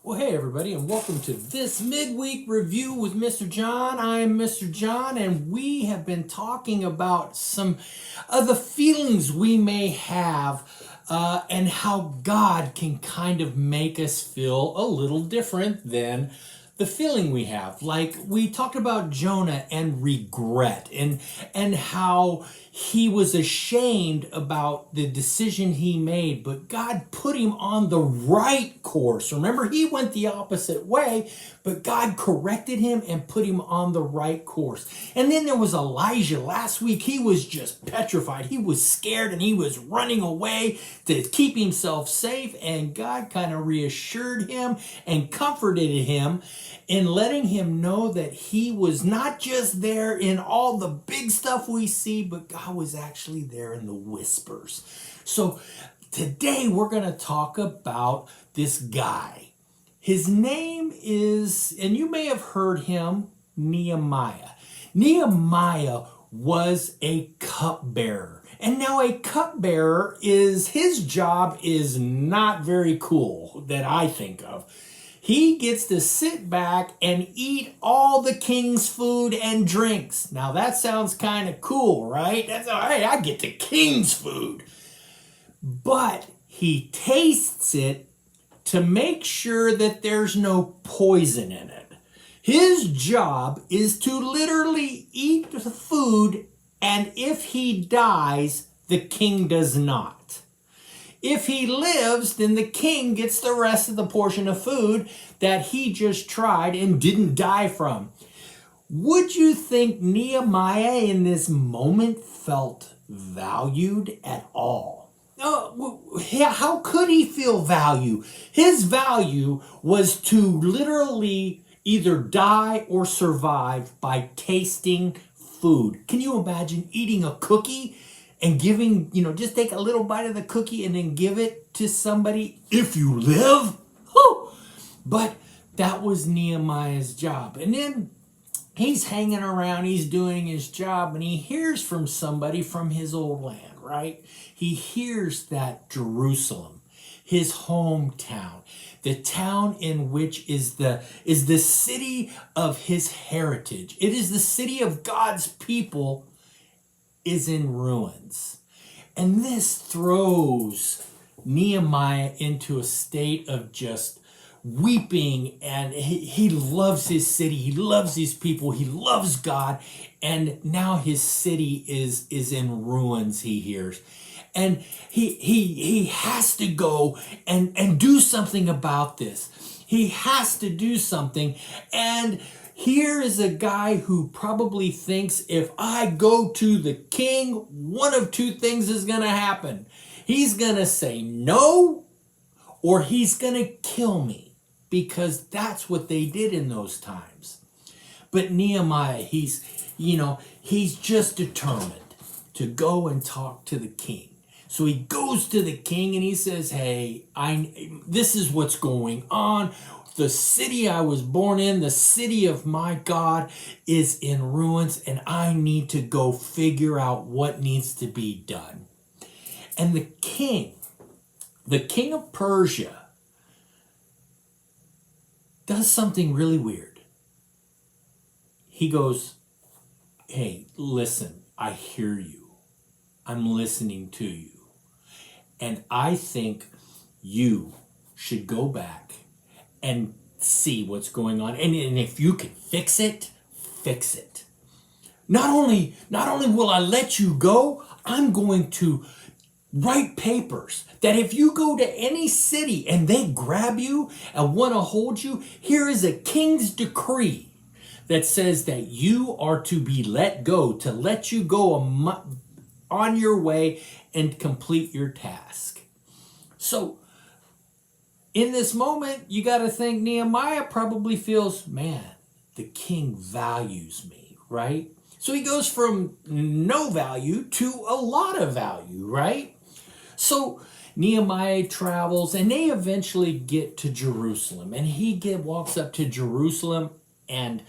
Well, hey everybody, and welcome to this midweek review with Mr. John. I am Mr. John, and we have been talking about some of the feelings we may have and how God can kind of make us feel a little different than the feeling we have. Like we talked about Jonah and regret and how he was ashamed about the decision he made, but God put him on the right course. Remember, he went the opposite way, but God corrected him and put him on the right course. And then there was Elijah. Last week, he was just petrified. He was scared and he was running away to keep himself safe. And God kind of reassured him and comforted him in letting him know that he was not just there in all the big stuff we see, but God was actually there in the whispers. So today we're going to talk about this guy. His name is, and you may have heard him, Nehemiah. Nehemiah was a cupbearer. And now a cupbearer his job is not very cool that I think of. He gets to sit back and eat all the king's food and drinks. Now that sounds kind of cool, right? That's all right. I get the king's food. But he tastes it to make sure that there's no poison in it. His job is to literally eat the food, and if he dies, the king does not. If he lives, then the king gets the rest of the portion of food that he just tried and didn't die from. Would you think Nehemiah in this moment felt valued at all? How could he feel value? His value was to literally either die or survive by tasting food. Can you imagine eating a cookie and giving, just take a little bite of the cookie and then give it to somebody if you live? Whew. But that was Nehemiah's job. And then he's hanging around, he's doing his job, and he hears from somebody from his old land, right? He hears that Jerusalem, his hometown, the town in which is the city of his heritage. It is the city of God's people, is in ruins. And this throws Nehemiah into a state of just weeping, and he loves his city, he loves his people, he loves God, and now his city is in ruins, he hears. And he has to go and do something about this. He has to do something. And here is a guy who probably thinks, if I go to the king, one of two things is going to happen. He's going to say no, or he's going to kill me, because that's what they did in those times. But Nehemiah, he's just determined to go and talk to the king. So he goes to the king and he says, hey, this is what's going on. The city I was born in, the city of my God, is in ruins, and I need to go figure out what needs to be done. And the king of Persia, does something really weird. He goes, hey, listen, I hear you. I'm listening to you. And I think you should go back and see what's going on. And if you can fix it, fix it. Not only will I let you go, I'm going to write papers that if you go to any city and they grab you and want to hold you, here is a king's decree that says that you are to be let go, to let you go on your way and complete your task. So in this moment, you got to think Nehemiah probably feels, man, the king values me, right? So he goes from no value to a lot of value, right? So Nehemiah travels, and they eventually get to Jerusalem. And he walks up to Jerusalem, and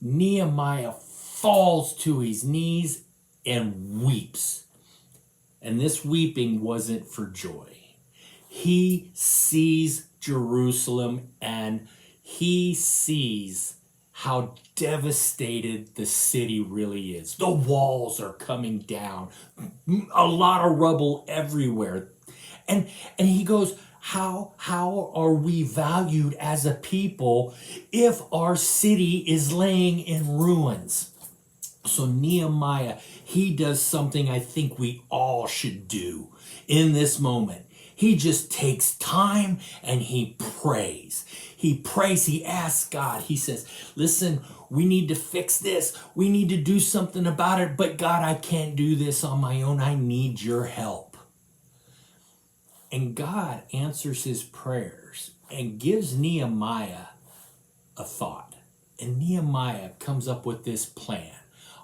Nehemiah falls to his knees and weeps. And this weeping wasn't for joy. He sees Jerusalem and he sees how devastated the city really is. The walls are coming down, a lot of rubble everywhere. And he goes, how are we valued as a people if our city is laying in ruins? So Nehemiah, he does something I think we all should do in this moment. He just takes time and he prays. He prays, he asks God. He says, listen, we need to fix this. We need to do something about it. But God, I can't do this on my own. I need your help. And God answers his prayers and gives Nehemiah a thought. And Nehemiah comes up with this plan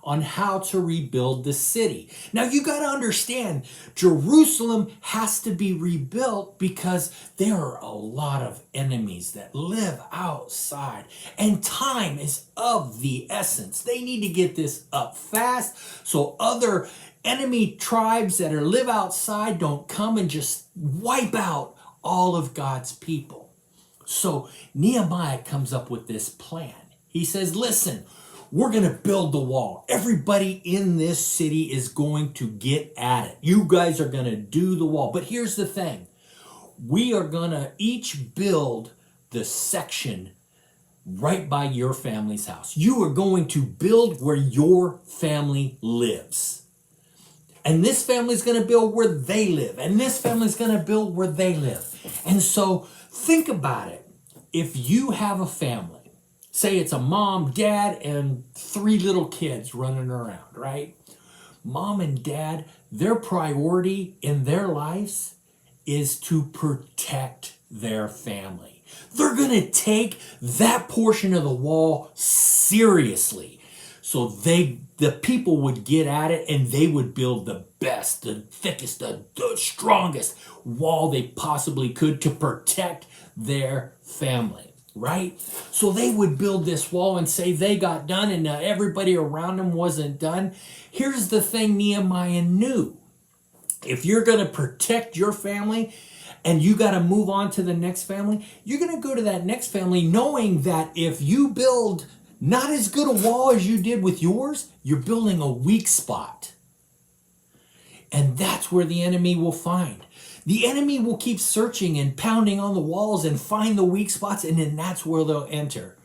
on how to rebuild the city. Now you got to understand, Jerusalem has to be rebuilt because there are a lot of enemies that live outside, and time is of the essence. They need to get this up fast so other enemy tribes that live outside don't come and just wipe out all of God's people. So Nehemiah comes up with this plan. He says, listen, we're going to build the wall. Everybody in this city is going to get at it. You guys are going to do the wall. But here's the thing. We are going to each build the section right by your family's house. You are going to build where your family lives. And this family's going to build where they live. And this family's going to build where they live. And so think about it. If you have a family, say it's a mom, dad, and 3 little kids running around, right? Mom and dad, their priority in their lives is to protect their family. They're going to take that portion of the wall seriously. So the people would get at it and they would build the best, the thickest, the strongest wall they possibly could to protect their family. Right? So they would build this wall and say they got done and everybody around them wasn't done. Here's the thing Nehemiah knew. If you're going to protect your family and you got to move on to the next family, you're going to go to that next family knowing that if you build not as good a wall as you did with yours, you're building a weak spot. And that's where the enemy will find. The enemy will keep searching and pounding on the walls and find the weak spots, and then that's where they'll enter.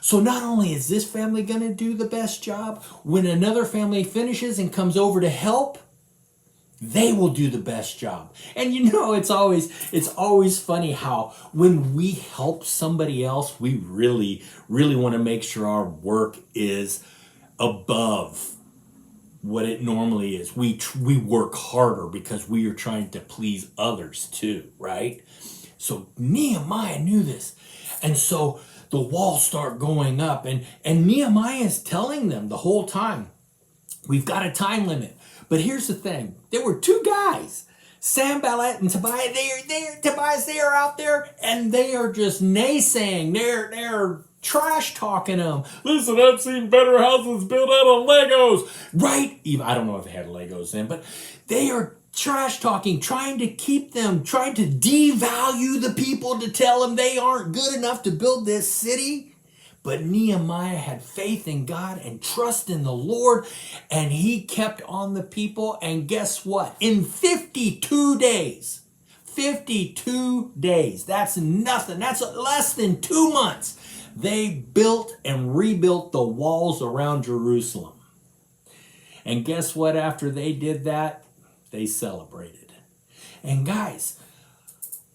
So not only is this family going to do the best job, when another family finishes and comes over to help, they will do the best job. And you know, it's always funny how when we help somebody else, we really want to make sure our work is above what it normally is. We work harder because we are trying to please others too, right? So Nehemiah knew this. And so the walls start going up and Nehemiah is telling them the whole time, we've got a time limit. But here's the thing. There were 2 guys, Sanballat and Tobias. Tobias, they are out there and they are just naysaying. They're trash talking them. Listen, I've seen better houses built out of Legos. Right? I don't know if they had Legos then, but they are trash talking, trying to devalue the people to tell them they aren't good enough to build this city. But Nehemiah had faith in God and trust in the Lord, and he kept on the people. And guess what? In 52 days, that's nothing. That's less than 2 months. They built and rebuilt the walls around Jerusalem. And guess what? After they did that, they celebrated. And guys,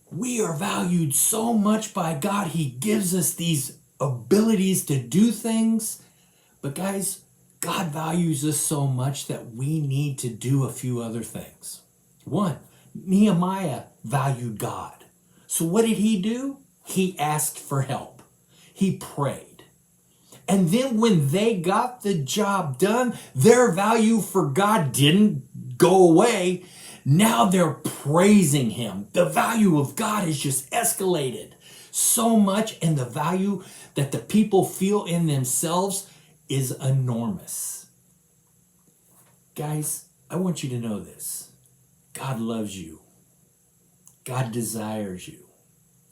we are valued so much by God. He gives us these abilities to do things. But guys, God values us so much that we need to do a few other things. 1, Nehemiah valued God. So what did he do? He asked for help. He prayed. And then when they got the job done, their value for God didn't go away. Now they're praising him. The value of God has just escalated so much, and the value that the people feel in themselves is enormous. Guys, I want you to know this. God loves you. God desires you.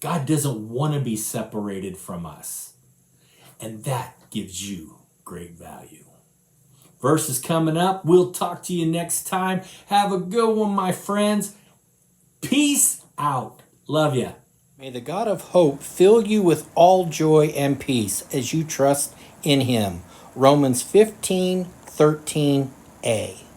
God doesn't want to be separated from us. And that gives you great value. Verse is coming up. We'll talk to you next time. Have a good one, my friends. Peace out. Love you. May the God of hope fill you with all joy and peace as you trust in him. Romans 15:13a.